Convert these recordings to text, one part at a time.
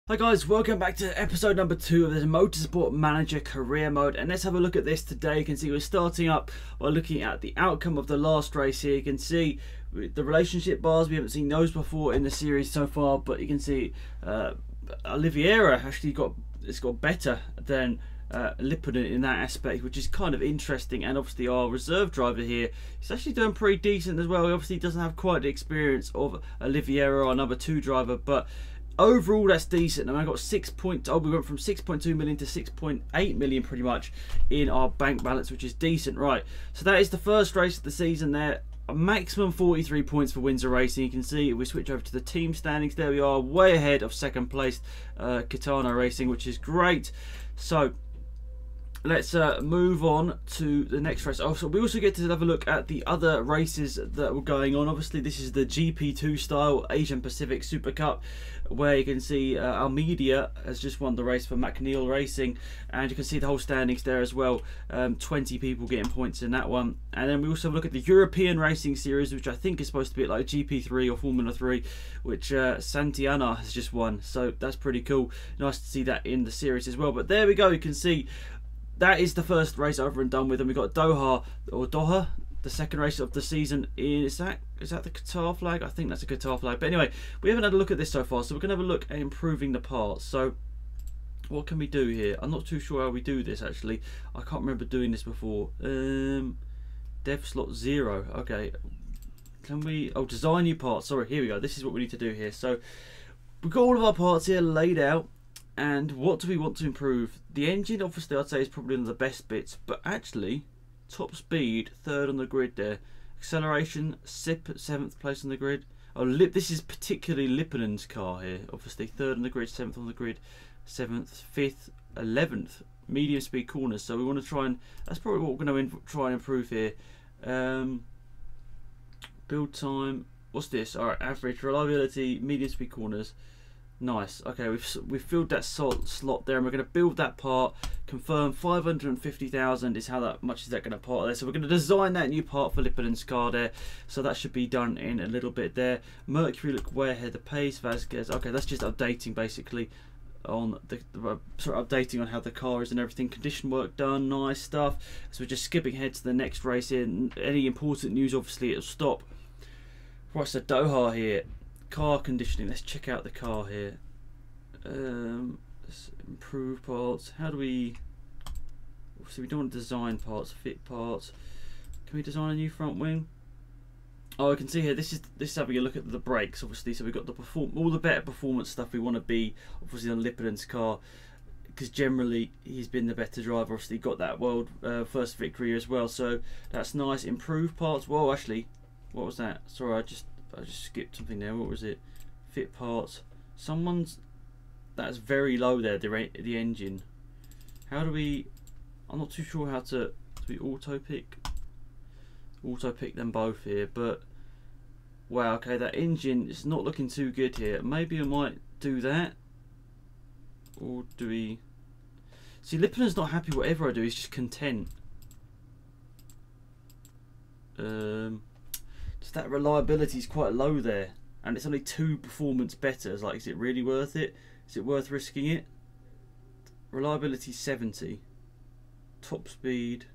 Hi guys, welcome back to episode number 2 of the Motorsport Manager Career Mode, and let's have a look at this today. You can see we're starting up by looking at the outcome of the last race here. You can see the relationship bars, we haven't seen those before in the series so far, but you can see Oliveira actually got better than Lipponen in that aspect, which is kind of interesting. And obviously our reserve driver here is actually doing pretty decent as well. He obviously doesn't have quite the experience of Oliveira, our number 2 driver, but overall that's decent. And I got we went from 6.2 million to 6.8 million pretty much in our bank balance, which is decent. Right, so that is the first race of the season there. A maximum 43 points for Windsor Racing. You can see if we switch over to the team standings, there we are, way ahead of second place Kitano Racing, which is great. So let's move on to the next race. So we also get to have a look at the other races that were going on. Obviously this is the GP2 style Asian Pacific Super Cup, where you can see Almeida has just won the race for McNeil Racing, and you can see the whole standings there as well. 20 people getting points in that one. And then we also have a look at the European Racing Series, which I think is supposed to be like GP3 or Formula 3, which Santillana has just won, so that's pretty cool. Nice to see that in the series as well. But there we go, you can see that is the first race over and done with, and we've got Doha, the second race of the season. Is that the Qatar flag? I think that's a Qatar flag. But anyway, we haven't had a look at this so far, so we're going to have a look at improving the parts. So what can we do here? I'm not too sure how we do this actually. I can't remember doing this before. Dev slot 0. Okay. Can we... Oh, design new parts. Sorry, here we go. This is what we need to do here. So we've got all of our parts here laid out. And what do we want to improve? The engine, obviously, I'd say is probably one of the best bits, but actually, top speed, 3rd on the grid there. Acceleration, SIP, 7th place on the grid. Oh, this is particularly Lipponen's car here. Obviously, 3rd on the grid, 7th on the grid, 7th, 5th, 11th. Medium speed corners. So we want to try and... That's probably what we're going to try and improve here. Build time. What's this? Alright, average, reliability, medium speed corners. Nice. Okay, we've filled that slot there, and we're going to build that part. Confirm 550,000 is how much is that going to part there. So we're going to design that new part for Lipponen's car there. So that should be done in a little bit there. Mercury look way ahead of pace. Vasquez. Okay, that's just updating basically on updating on how the car is and everything. Condition work done. Nice stuff. So we're just skipping ahead to the next race here. Any important news, obviously, it'll stop. Right, so Doha here. Car conditioning. Let's check out the car here. Let's improve parts. How do we... Obviously we don't want to design parts, fit parts. Can we design a new front wing? Oh, I can see here, this is having a look at the brakes, obviously. So we've got all the better performance stuff we want to be, obviously, on Lipponen's car, because generally he's been the better driver. Obviously got that world first victory as well, so that's nice. Improved parts. Whoa, actually, what was that? Sorry, I just skipped something there. What was it? Fit parts. That's very low there, the engine. How do we... I'm not too sure how to... Do we auto pick them both here, but wow, okay, that engine is not looking too good here. Maybe I might do that. Or do we... See, Lipponen's not happy whatever I do, he's just content. Just that reliability is quite low there, and it's only 2 performance better. It's like, is it really worth it? Is it worth risking it? Reliability 70. Top speed.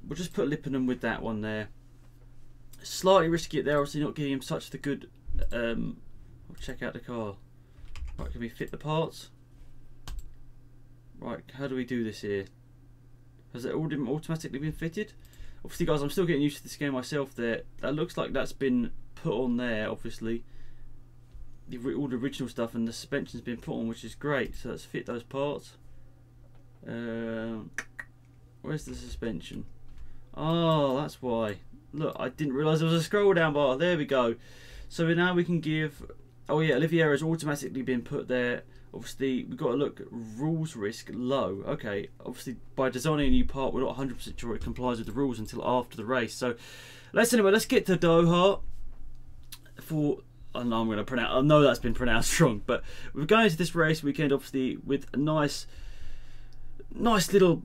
We'll just put Lipponen with that one there. Slightly risky it there, obviously not giving him such the good... We'll check out the car. Right, can we fit the parts? Right, how do we do this here? Has it all automatically been fitted? Obviously, guys, I'm still getting used to this game myself there. That looks like that's been put on there, obviously. All the original stuff, and the suspension's been put on, which is great. So let's fit those parts. Where's the suspension? Oh, that's why. Look, I didn't realise there was a scroll down bar. There we go. So now we can give... Oh yeah, Oliveira has automatically been put there. Obviously, we've got to look rules risk low. Okay, obviously by designing a new part, we're not 100% sure it complies with the rules until after the race. So let's get to Doha for... I know I'm going to pronounce... I know that's been pronounced wrong, but we're going to this race weekend, obviously, with a nice little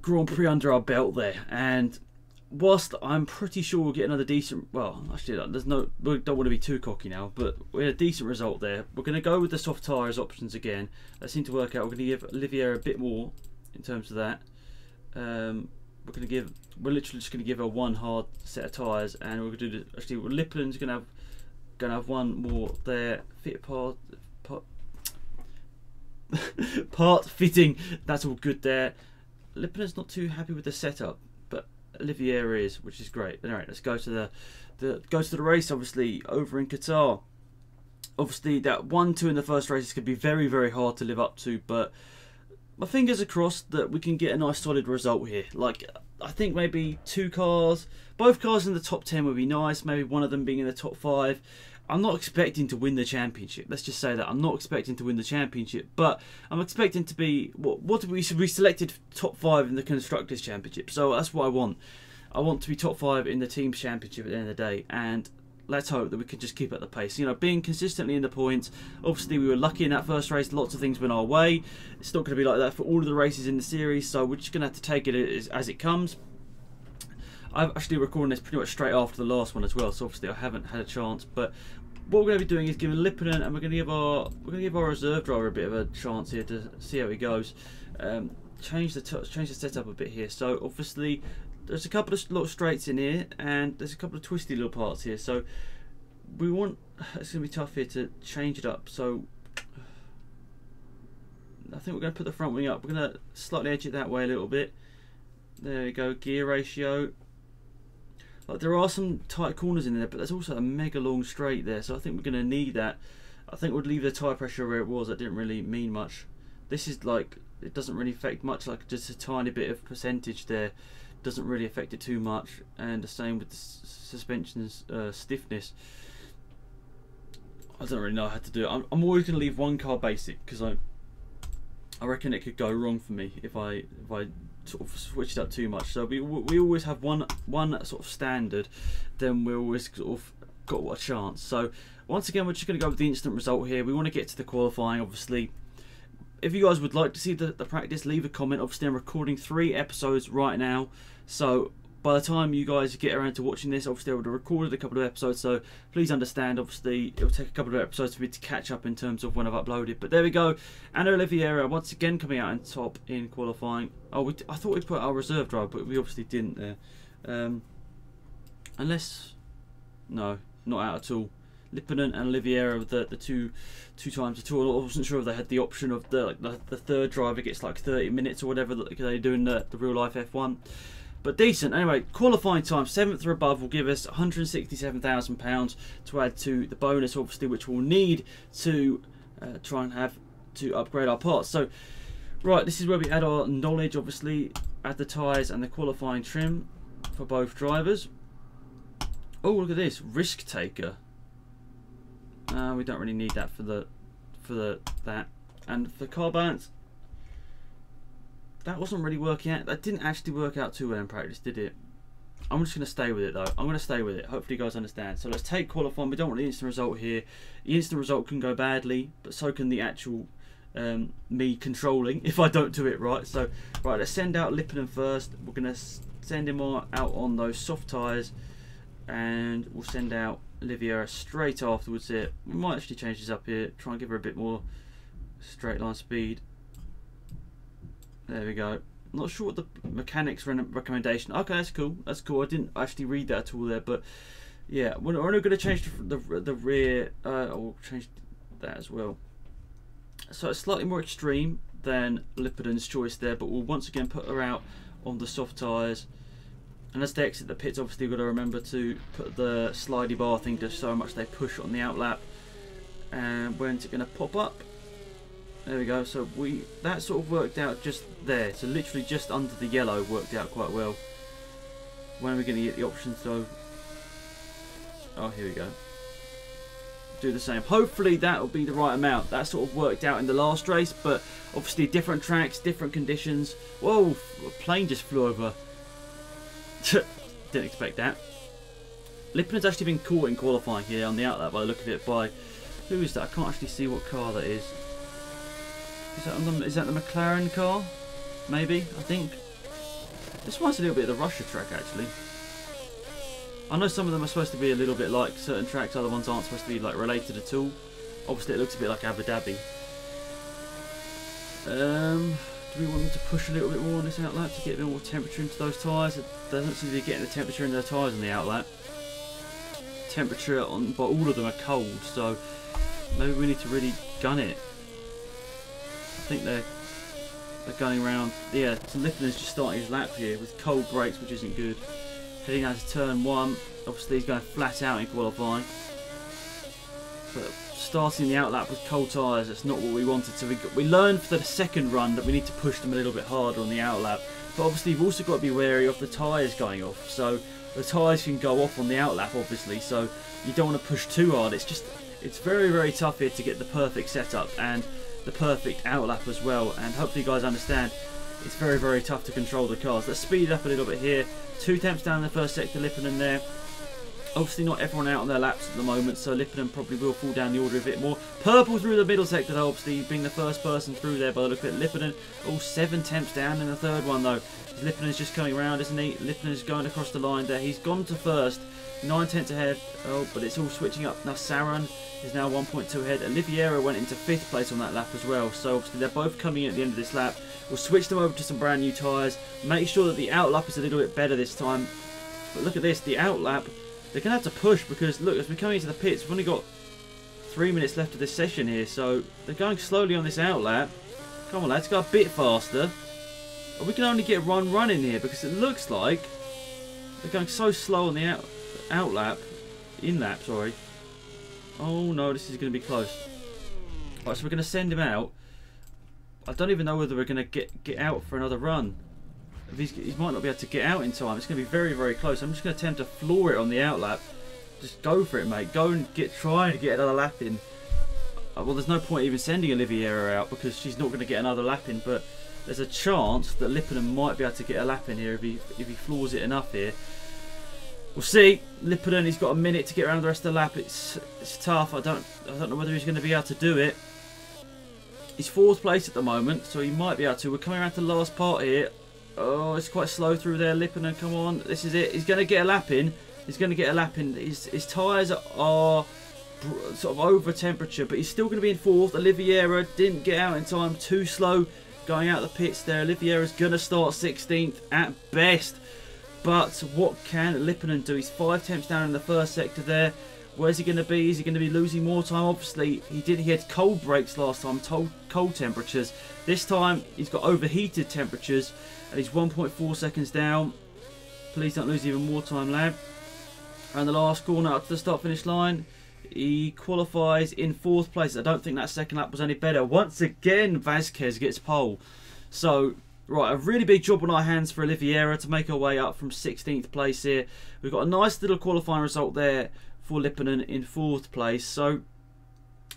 Grand Prix under our belt there, and whilst I'm pretty sure we'll get another decent, well, actually, there's no, we don't want to be too cocky now, but we had a decent result there. We're going to go with the soft tyres options again. That seemed to work out. We're going to give Olivier a bit more in terms of that. We're literally just going to give her one hard set of tyres, and we're going to do actually Lippen's going to have one more there. Fit part fitting. That's all good there. Lippen's not too happy with the setup, but Olivier is, which is great. All right, let's go to the race. Obviously over in Qatar. Obviously that 1-2 in the first race is going to be very, very hard to live up to, but my fingers are crossed that we can get a nice solid result here. Like, I think maybe both cars in the top 10 would be nice. Maybe one of them being in the top 5. I'm not expecting to win the championship. Let's just say that I'm not expecting to win the championship, but I'm expecting to be what we selected top 5 in the constructors championship. So that's what I want. I want to be top 5 in the teams championship at the end of the day, and let's hope that we can just keep at the pace. You know, being consistently in the points. Obviously, we were lucky in that first race. Lots of things went our way. It's not going to be like that for all of the races in the series, so we're just going to have to take it as it comes. I've actually recorded this pretty much straight after the last one as well, so obviously I haven't had a chance. But what we're going to be doing is giving Lippinen, and we're going to give our reserve driver a bit of a chance here to see how he goes. Change the setup a bit here. So obviously there's a couple of little straights in here, and there's a couple of twisty little parts here. So it's going to be tough here to change it up. So I think we're going to put the front wing up. We're going to slightly edge it that way a little bit. There we go. Gear ratio. Like, there are some tight corners in there, but there's also a mega long straight there, so I think we're going to need that. I think we'd leave the tyre pressure where it was. That didn't really mean much. This is like, it doesn't really affect much, like just a tiny bit of percentage there. Doesn't really affect it too much. And the same with the suspension's stiffness. I don't really know how to do it. I'm always going to leave one car basic, because I reckon it could go wrong for me if I sort of switched up too much. So we always have one sort of standard, then we always sort of got a chance. So once again, we're just going to go with the instant result here. We want to get to the qualifying, obviously. If you guys would like to see the practice, leave a comment. Obviously I'm recording 3 episodes right now, so by the time you guys get around to watching this, obviously I would have recorded a couple of episodes, so please understand, obviously it'll take a couple of episodes for me to catch up in terms of when I've uploaded. But there we go, and Oliviera once again coming out on top in qualifying. Oh, I thought we put our reserve driver, but we obviously didn't there. Unless, no, not out at all. Lippinen and Oliviera, the two times the tour. I wasn't sure if they had the option of the third driver gets like 30 minutes or whatever that they do in the real life F1. But decent. Anyway, qualifying time 7th or above will give us £167,000 to add to the bonus, obviously, which we'll need to try and have to upgrade our parts. So, right, this is where we add our knowledge, obviously, add the tyres and the qualifying trim for both drivers. Oh, look at this, risk taker. We don't really need that for that. And for car balance, that wasn't really working out. That didn't actually work out too well in practice, did it? I'm just going to stay with it though. I'm going to stay with it. Hopefully you guys understand. So let's take qualifying. We don't want the instant result here. The instant result can go badly, but so can the actual me controlling if I don't do it right. So right, let's send out Lippinen first. We're going to send him out on those soft tyres, and we'll send out Oliviera straight afterwards here. We might actually change this up here, try and give her a bit more straight line speed. There we go. I'm not sure what the mechanics recommendation. Okay, that's cool. That's cool. I didn't actually read that at all there, but yeah, we're only going to change the rear. I'll change that as well. So it's slightly more extreme than Lippinen's choice there, but we'll once again put her out on the soft tyres. And as they exit the pits, obviously you've got to remember to put the slidey bar thing just so much they push on the outlap. And when's it going to pop up? There we go. So that sort of worked out just there. So literally just under the yellow worked out quite well. When are we going to get the options though? Oh, here we go. Do the same. Hopefully that will be the right amount. That sort of worked out in the last race, but obviously different tracks, different conditions. Whoa, a plane just flew over. Didn't expect that. Lippinen's actually been caught in qualifying here on the outlap by the look of it by, who is that? I can't actually see what car that is. Is that the McLaren car? Maybe, I think. This one's a little bit of the Russia track actually. I know some of them are supposed to be a little bit like certain tracks, other ones aren't supposed to be like related at all. Obviously it looks a bit like Abu Dhabi. Do we want them to push a little bit more on this outlap to get a bit more temperature into those tyres? It doesn't seem to be getting the temperature in their tyres on the outlap. Temperature on, but all of them are cold, so maybe we need to really gun it. I think they're gunning around. Yeah, so Lippinen's just starting his lap here with cold brakes, which isn't good. Heading out to turn 1. Obviously he's going flat out in qualifying. But starting the outlap with cold tyres, that's not what we wanted. So we learned for the second run that we need to push them a little bit harder on the outlap. But obviously you've also got to be wary of the tyres going off. So the tyres can go off on the outlap, obviously. So you don't want to push too hard. It's very, very tough here to get the perfect setup and the perfect outlap as well. And hopefully you guys understand, it's very, very tough to control the cars. Let's speed it up a little bit here. 2 temps down in the first sector, Lippinen there. Obviously not everyone out on their laps at the moment, so Lippinen probably will fall down the order a bit more. Purple through the middle sector though, obviously being the first person through there by the look of it. Lippinen, 7 temps down in the third one though. Lippinen's just coming around, isn't he? Lippinen's going across the line there. He's gone to first, 9 tenths ahead. Oh, but it's all switching up now. Saran is now 1.2 ahead. Oliveira went into 5th place on that lap as well, so obviously they're both coming in at the end of this lap. We'll switch them over to some brand new tyres, make sure that the outlap is a little bit better this time. But look at this, the outlap, they're going to have to push because look, as we're coming into the pits, we've only got 3 minutes left of this session here, so they're going slowly on this outlap. Come on lads, go a bit faster. We can only get one run in here because it looks like they're going so slow on the in-lap, sorry. Oh no, this is going to be close. Right, so we're going to send him out. I don't even know whether we're going to get out for another run. He might not be able to get out in time. It's going to be very, very close. I'm just going to attempt to floor it on the outlap. Just go for it, mate. Go and try to get another lap in. Well, there's no point even sending Oliveira out because she's not going to get another lap in. But there's a chance that Lippinen might be able to get a lap in here if he floors it enough here. We'll see. Lippinen, he's got a minute to get around the rest of the lap. It's tough. I don't know whether he's going to be able to do it. He's 4th place at the moment, so he might be able to. We're coming around to the last part here. Oh, it's quite slow through there, Lippinen, come on. This is it. He's going to get a lap in. He's going to get a lap in. His tyres are sort of over temperature, but he's still going to be in 4th. Oliveira didn't get out in time. Too slow going out the pits there. Oliveira's going to start 16th at best. But what can Lippinen do? He's 5 temps down in the first sector there. Where's he going to be? Is he going to be losing more time? Obviously, he had cold brakes last time, cold temperatures. This time, he's got overheated temperatures, and he's 1.4 seconds down. Please don't lose even more time, lad. And the last corner up to the start-finish line, he qualifies in 4th place. I don't think that second lap was any better. Once again, Vasquez gets pole. So, right, a really big job on our hands for Oliveira to make our way up from 16th place here. We've got a nice little qualifying result there for Lippinen in 4th place. So,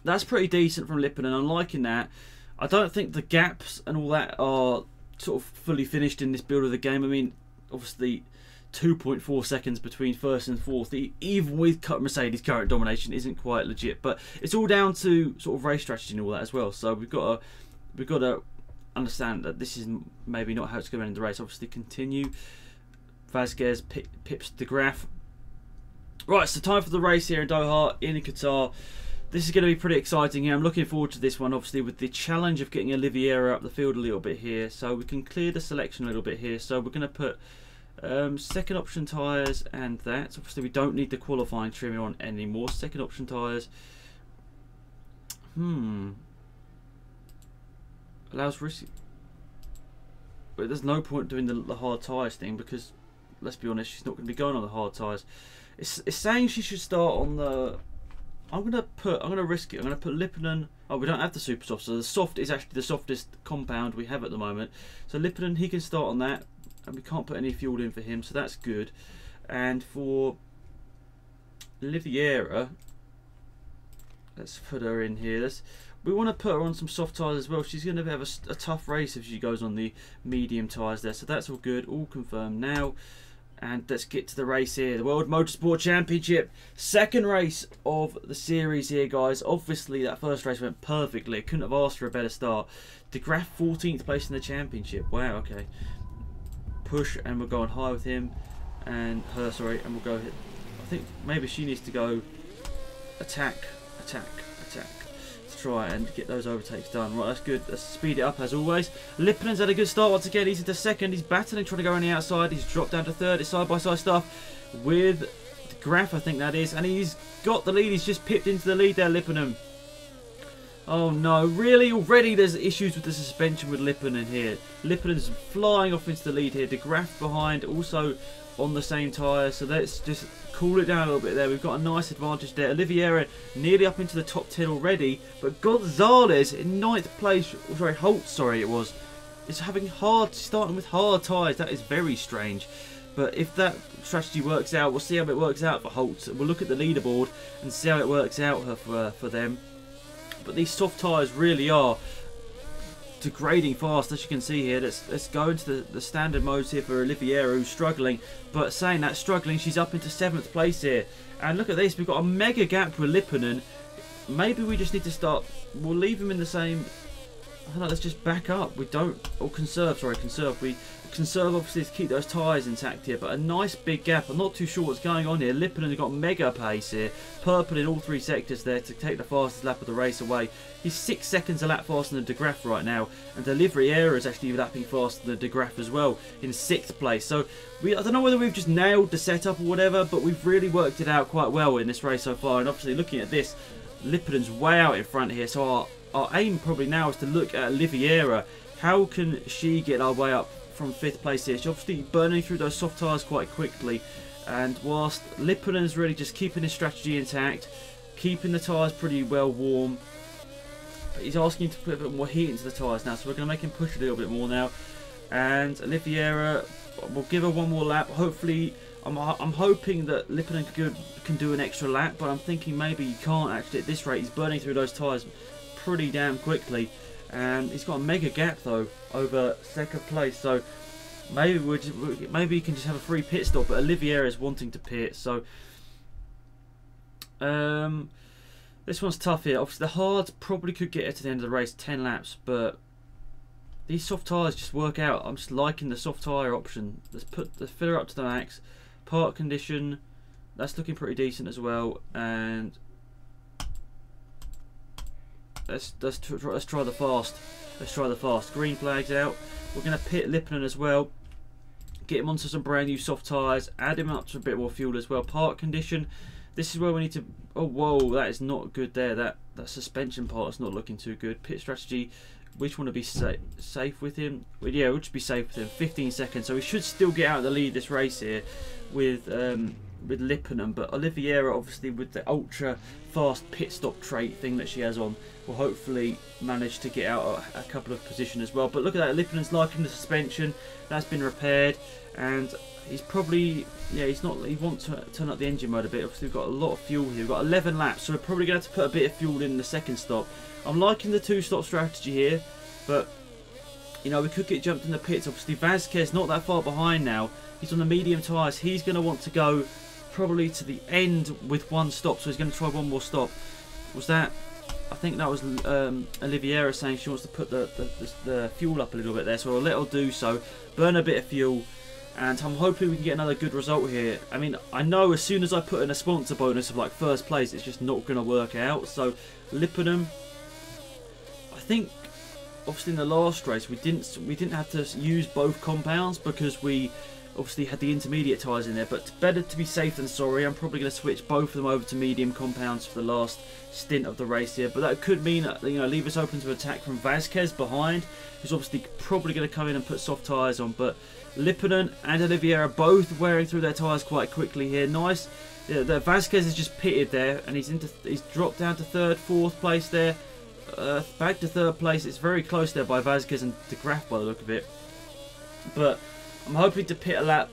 that's pretty decent from Lippinen. I'm liking that. I don't think the gaps and all that are sort of fully finished in this build of the game. I mean, obviously 2.4 seconds between 1st and 4th, even with Mercedes' current domination, isn't quite legit. But it's all down to sort of race strategy and all that as well. So we've got to understand that this is maybe not how it's going to end the race. Obviously, continue. Vasquez pips the graph. Right, so time for the race here in Doha, in Qatar. This is going to be pretty exciting here. I'm looking forward to this one, obviously, with the challenge of getting Oliveira up the field a little bit here. So we can clear the selection a little bit here. So we're going to put second option tyres and that. Obviously, we don't need the qualifying trim on anymore. Second option tyres. Allows risky. But there's no point doing the hard tyres thing because, let's be honest, she's not going to be going on the hard tyres. It's saying she should start on the... I'm gonna risk it. I'm gonna put Lippinen. Oh, we don't have the super soft, so the soft is actually the softest compound we have at the moment. So Lippinen, he can start on that, and we can't put any fuel in for him, so that's good. And for Oliveira, let's put her in here. We want to put her on some soft tyres as well. She's going to have a tough race if she goes on the medium tyres there. So that's all good, all confirmed now. And let's get to the race here. The World Motorsport Championship. Second race of the series here, guys. Obviously, that first race went perfectly. Couldn't have asked for a better start. De Graaf 14th place in the championship. Wow, okay. Push, and we're going high with him. And her, sorry. And we'll go think maybe she needs to go attack to try and get those overtakes done. Right, that's good. Let's speed it up as always. Lipponen's had a good start once again. He's into second. He's battling, trying to go on the outside. He's dropped down to third. It's side-by-side stuff with de Graaf, I think that is. And he's got the lead. He's just pipped into the lead there, Lipponen. Oh no, really? Already there's issues with the suspension with Lipponen here. Lipponen's flying off into the lead here. De Graaf behind, also on the same tyre. So let's just cool it down a little bit there. We've got a nice advantage there. Oliveira nearly up into the top 10 already. But Gonzalez in 9th place. Sorry, Holt, sorry it was. Is starting with hard tyres. That is very strange. But if that strategy works out, we'll see how it works out for Holt. We'll look at the leaderboard and see how it works out for them. But these soft tyres really are degrading fast, as you can see here. Let's go into the standard modes here for Oliveira, who's struggling. But saying that, struggling, she's up into 7th place here. And look at this, we've got a mega gap with Lipponen. Maybe we just need to start, we'll leave him in the same, I don't know, let's just back up. We don't, or conserve, sorry, conserve. We conserve obviously to keep those tyres intact here, but a nice big gap. I'm not too sure what's going on here. Lipponen's got mega pace here, purple in all 3 sectors there to take the fastest lap of the race away. He's 6 seconds a lap faster than de Graaf right now, and Oliveira is actually lapping faster than de Graaf as well in 6th place. So I don't know whether we've just nailed the setup or whatever, but we've really worked it out quite well in this race so far. And obviously looking at this, Lipponen's way out in front here, so our aim probably now is to look at Oliveira. How can she get our way up from 5th place here? She's obviously burning through those soft tyres quite quickly, and whilst Lipponen's really just keeping his strategy intact, keeping the tyres pretty well warm, but he's asking to put a bit more heat into the tyres now, so we're going to make him push a little bit more now. And Oliveira, we'll give her one more lap. Hopefully, I'm hoping that Lipponen can do an extra lap, but I'm thinking maybe he can't actually at this rate. He's burning through those tyres pretty damn quickly. And he's got a mega gap though over 2nd place, so maybe maybe he can just have a free pit stop. But Oliveira is wanting to pit, so this one's tough here. Obviously the hards probably could get her to the end of the race, 10 laps, but these soft tyres just work out. I'm just liking the soft tyre option. Let's fill her up to the max. Park condition, that's looking pretty decent as well, and let's try the fast. Let's try the fast. Green flag's out. We're going to pit Lipponen as well. Get him onto some brand new soft tyres. Add him up to a bit more fuel as well. Park condition. This is where we need to. Oh whoa, that is not good there. That suspension part is not looking too good. Pit strategy. We just want to be safe with him. Well, yeah, we'll just be safe with him. 15 seconds. So we should still get out of the lead this race here with Lipponen, but Oliveira, obviously with the ultra fast pit stop trait thing that she has on, will hopefully manage to get out a couple of positions as well. But look at that, Lipponen's liking the suspension. That's been repaired, and he's probably, yeah, he wants to turn up the engine mode a bit. Obviously we've got a lot of fuel here. We've got 11 laps, so we're probably going to have to put a bit of fuel in the 2nd stop. I'm liking the 2-stop strategy here, but you know, we could get jumped in the pits. Obviously Vasquez not that far behind now. He's on the medium tyres. He's going to want to go probably to the end with 1 stop, so he's going to try 1 more stop. Was that, I think that was Oliveira saying she wants to put the fuel up a little bit there, so I'll let her do so, burn a bit of fuel, and I'm hoping we can get another good result here. I mean, I know as soon as I put in a sponsor bonus of like 1st place, it's just not going to work out. So Lipponen, I think obviously in the last race we didn't have to use both compounds because we obviously had the intermediate tyres in there, but better to be safe than sorry. I'm probably going to switch both of them over to medium compounds for the last stint of the race here, but that could mean, you know, leave us open to attack from Vasquez behind, who's obviously probably going to come in and put soft tyres on. But Lipponen and Oliveira both wearing through their tyres quite quickly here. Nice. Yeah, the Vasquez is just pitted there, and he's dropped down to 3rd, 4th place there. Back to 3rd place. It's very close there by Vasquez and de Graaf by the look of it. But I'm hoping to pit a lap,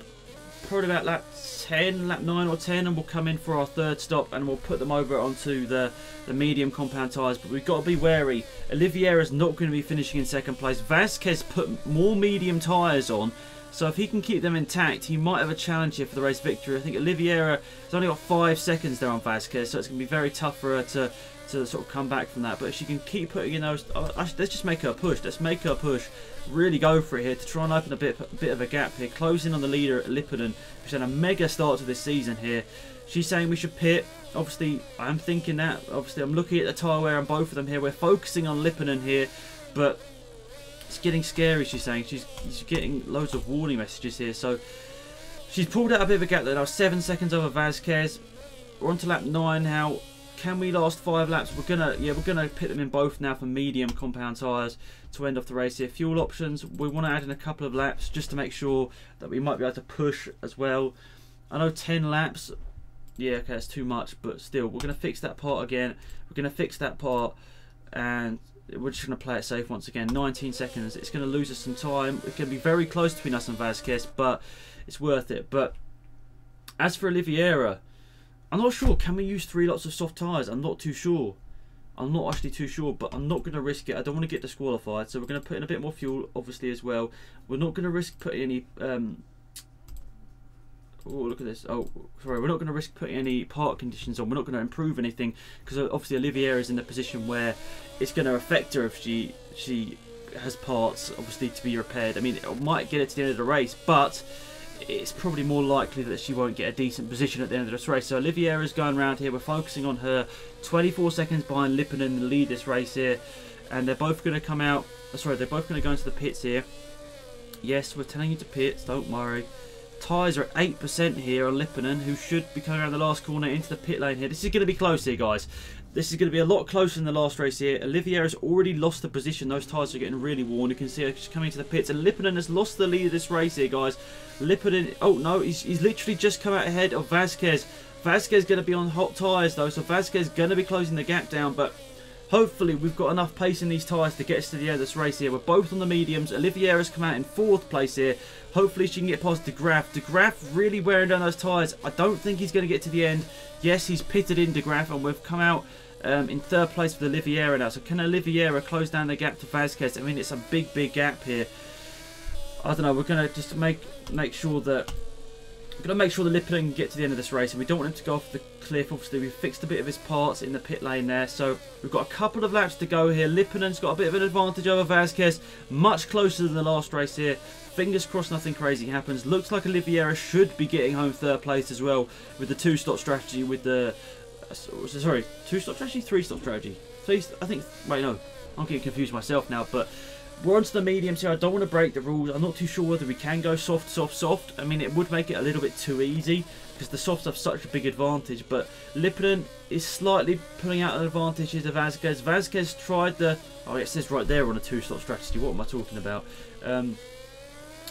probably about lap 10, lap 9 or 10, and we'll come in for our 3rd stop, and we'll put them over onto the medium compound tyres. But we've got to be wary. Oliveira's not going to be finishing in 2nd place. Vasquez put more medium tyres on, so if he can keep them intact, he might have a challenge here for the race victory. I think Oliveira has only got 5 seconds there on Vasquez, so it's going to be very tough for her to sort of come back from that. But if she can keep putting in those, let's just make her push. Let's make her push. Really go for it here to try and open a bit of a gap here. Closing on the leader at Lipponen, who's had a mega start to this season here. She's saying we should pit. Obviously, I'm thinking that. Obviously, I'm looking at the tyre wear on both of them here. We're focusing on Lipponen here, but it's getting scary, she's saying. She's getting loads of warning messages here. So she's pulled out a bit of a gap there. Now 7 seconds over Vasquez. We're on to lap 9 now. Can we last 5 laps? We're gonna pit them in both now for medium compound tyres to end off the race here. Fuel options, we want to add in a couple of laps just to make sure that we might be able to push as well. I know 10 laps, yeah, okay, that's too much, but still, we're going to fix that part again. We're going to fix that part, and we're just going to play it safe once again. 19 seconds. It's going to lose us some time. It's going to be very close between us and Vasquez, but it's worth it. But as for Oliveira, I'm not sure. Can we use 3 lots of soft tyres? I'm not too sure. I'm not actually too sure, but I'm not going to risk it. I don't want to get disqualified, so we're going to put in a bit more fuel, obviously, as well. We're not going to risk putting any... oh, look at this. Oh, sorry. We're not going to risk putting any part conditions on. We're not going to improve anything, because obviously Oliveira is in a position where it's going to affect her if she has parts, obviously, to be repaired. I mean, it might get her to the end of the race, but it's probably more likely that she won't get a decent position at the end of this race. So Oliveira is going around here. We're focusing on her. 24 seconds behind Lipponen in the lead this race here, and they're both going to come out. Sorry, they're both going to go into the pits here. Yes, we're telling you to pits. Don't worry. Tyres are at 8% here on Lipponen, who should be coming around the last corner into the pit lane here. This is going to be close here, guys. This is going to be a lot closer than the last race here. Oliveira's already lost the position. Those tyres are getting really worn. You can see her just coming into the pits. And Lipponen has lost the lead of this race here, guys. Lipponen... oh, no. He's literally just come out ahead of Vasquez. Vasquez going to be on hot tyres, though. So Vasquez is going to be closing the gap down. But hopefully we've got enough pace in these tyres to get us to the end of this race here. We're both on the mediums. Oliveira's come out in 4th place here. Hopefully she can get past De Graaf. De Graaf really wearing down those tyres. I don't think he's going to get to the end. Yes, he's pitted in De Graaf, and we've come out in 3rd place with Oliveira now. So can Oliveira close down the gap to Vasquez? I mean, it's a big gap here. I don't know. We're going to just make sure that... we're going to make sure the Lipponen can get to the end of this race, and we don't want him to go off the cliff. Obviously, we've fixed a bit of his parts in the pit lane there, so we've got a couple of laps to go here. Lipponen's got a bit of an advantage over Vasquez, much closer than the last race here. Fingers crossed nothing crazy happens. Looks like Oliveira should be getting home 3rd place as well with the 2-stop strategy with the... sorry, 2-stop strategy? 3-stop strategy. I think... wait, no. I'm getting confused myself now, but... we're onto the mediums here. I don't want to break the rules. I'm not too sure whether we can go soft, soft, soft. I mean, it would make it a little bit too easy because the softs have such a big advantage. But Lipponen is slightly pulling out an advantage here to Vasquez. Vasquez tried the... oh, it says right there on a 2-stop strategy. What am I talking about?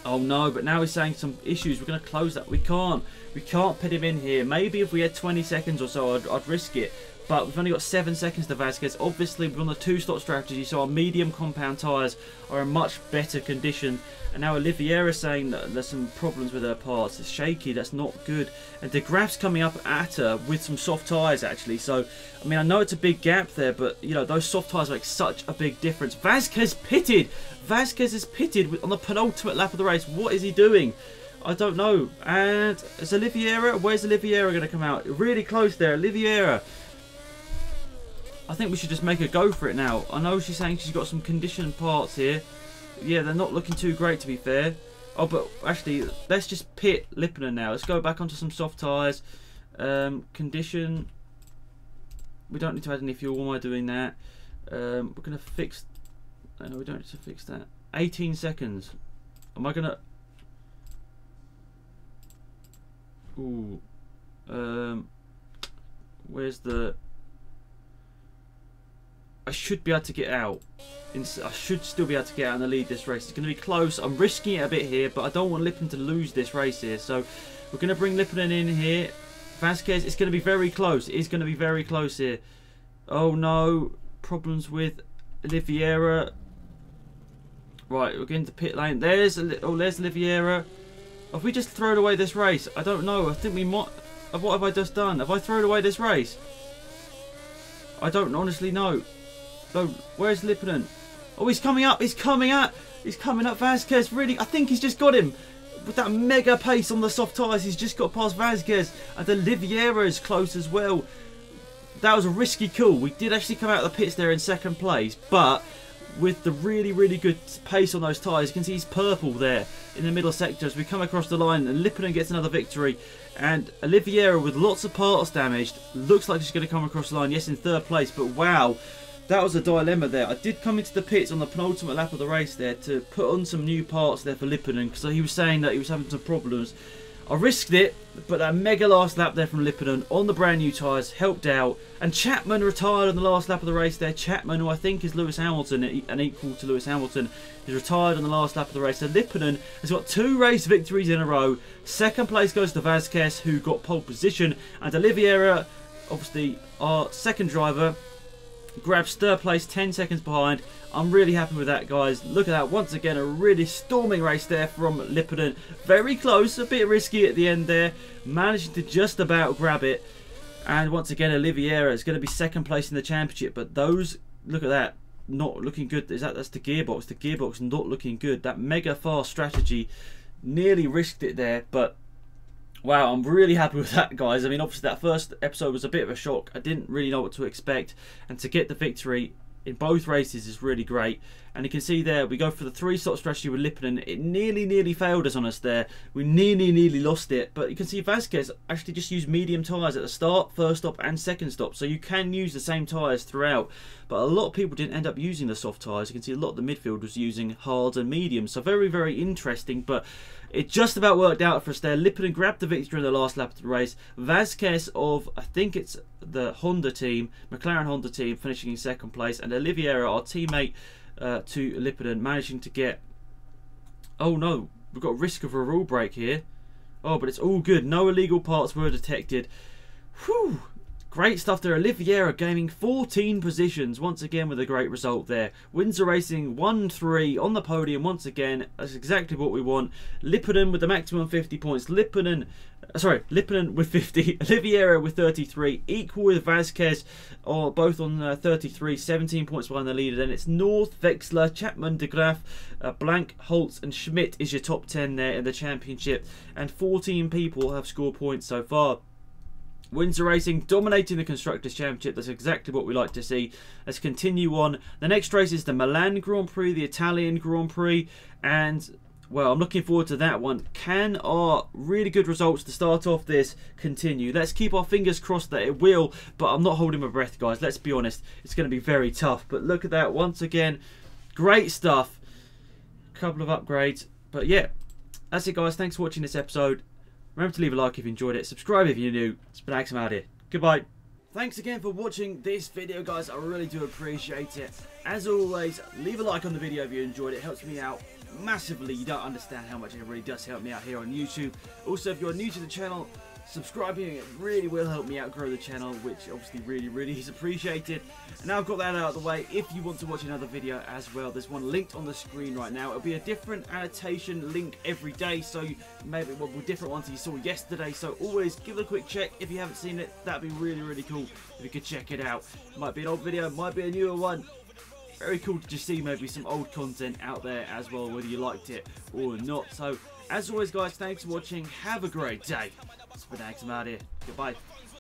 Oh no, but now he's saying some issues. We're going to close that. We can't put him in here. Maybe if we had 20 seconds or so, I'd risk it. But we've only got 7 seconds to Vasquez. Obviously, we're on the 2-stop strategy, so our medium compound tyres are in much better condition. And now Oliveira is saying that there's some problems with her parts. It's shaky. That's not good. And De Graaf's coming up at her with some soft tyres, actually. So, I mean, I know it's a big gap there, but, you know, those soft tyres make such a big difference. Vasquez pitted. Vasquez is pitted on the penultimate lap of the race. What is he doing? I don't know. And is Oliveira? Where's Oliveira going to come out? Really close there. Oliveira. I think we should just make her go for it now. I know she's saying she's got some conditioned parts here. Yeah, they're not looking too great, to be fair. Oh, but actually, let's just pit Lipponen now. Let's go back onto some soft tyres. Condition. We don't need to add any fuel. Why am I doing that? We're going to fix... no, we don't need to fix that. 18 seconds. Am I going to... ooh. Where's the... I should be able to get out. I should still be able to get out and the lead this race. It's going to be close. I'm risking it a bit here, but I don't want Lipponen to lose this race here. So we're going to bring Lipponen in here. Vasquez, it's going to be very close. It is going to be very close here. Oh no. Problems with Oliveira. Right, we're getting to pit lane. There's Oliveira. Have we just thrown away this race? I don't know. I think we might... what have I just done? Have I thrown away this race? I don't honestly know. Oh, where's Lipponen? Oh, he's coming up. He's coming up. He's coming up. Vasquez, really, I think he's just got him. With that mega pace on the soft tyres, he's just got past Vasquez. And Oliveira is close as well. That was a risky call. We did actually come out of the pits there in 2nd place. But with the really good pace on those tyres, you can see he's purple there in the middle sector as we come across the line. And Lipponen gets another victory. And Oliveira with lots of parts damaged. Looks like she's going to come across the line. Yes, in 3rd place. But wow, that was a dilemma there. I did come into the pits on the penultimate lap of the race there to put on some new parts there for Lipponen, because he was saying that he was having some problems. I risked it, but that mega last lap there from Lipponen on the brand new tyres helped out. And Chapman retired on the last lap of the race there. Chapman, who I think is Lewis Hamilton, an equal to Lewis Hamilton, is retired on the last lap of the race. So Lipponen has got 2 race victories in a row. 2nd place goes to Vasquez, who got pole position. And Oliveira, obviously our 2nd driver, grabs 3rd place, 10 seconds behind. I'm really happy with that, guys. Look at that. Once again, a really storming race there from Lipponen. Very close, a bit risky at the end there. Managing to just about grab it. And once again, Oliveira is going to be 2nd place in the championship. But those, look at that, not looking good. That's the gearbox. The gearbox not looking good. That mega fast strategy nearly risked it there, but wow, I'm really happy with that, guys. I mean, obviously that first episode was a bit of a shock. I didn't really know what to expect, and to get the victory in both races is really great. And you can see there, we go for the 3-stop strategy with Lipponen. It nearly failed us on us there. We nearly lost it. But you can see Vasquez actually just used medium tyres at the start, 1st stop and 2nd stop. So you can use the same tyres throughout. But a lot of people didn't end up using the soft tyres. You can see a lot of the midfield was using hards and mediums. So very interesting. But it just about worked out for us there. Lipponen grabbed the victory in the last lap of the race. Vasquez of, I think it's the Honda team, McLaren Honda team, finishing in 2nd place. And Oliveira, our teammate to Lipponen, managing to get... Oh no, we've got risk of a rule break here. Oh, but it's all good. No illegal parts were detected. Whew. Great stuff there. Oliveira gaining 14 positions once again with a great result there. Windsor Racing 1-3 on the podium once again. That's exactly what we want. Lipponen with the maximum 50 points. Lipponen with 50. Oliveira with 33. Equal with Vasquez, or both on 33. 17 points behind the leader. Then it's North, Wexler, Chapman, De Graaf, Blank, Holtz and Schmidt is your top 10 there in the championship. And 14 people have scored points so far. Windsor Racing dominating the Constructors' Championship. That's exactly what we like to see. Let's continue on. The next race is the Milan Grand Prix, the Italian Grand Prix. And, well, I'm looking forward to that one. Can our really good results to start off this continue? Let's keep our fingers crossed that it will. But I'm not holding my breath, guys. Let's be honest. It's going to be very tough. But look at that. Once again, great stuff. Couple of upgrades. But, yeah, that's it, guys. Thanks for watching this episode. Remember to leave a like if you enjoyed it, subscribe if you're new. It's been Axum out here. Goodbye. Thanks again for watching this video, guys. I really do appreciate it. As always, leave a like on the video if you enjoyed it. It helps me out massively. You don't understand how much it really does help me out here on YouTube. Also, if you're new to the channel, subscribing, it really will help me out grow the channel, which obviously really is appreciated. And now I've got that out of the way, if you want to watch another video as well, there's one linked on the screen right now. It'll be a different annotation link every day, so maybe well, different ones you saw yesterday. So always give it a quick check if you haven't seen it. That'd be really cool if you could check it out. Might be an old video, might be a newer one. Very cool to just see maybe some old content out there as well, whether you liked it or not. So as always, guys, thanks for watching. Have a great day. It's been Axum out here. Goodbye.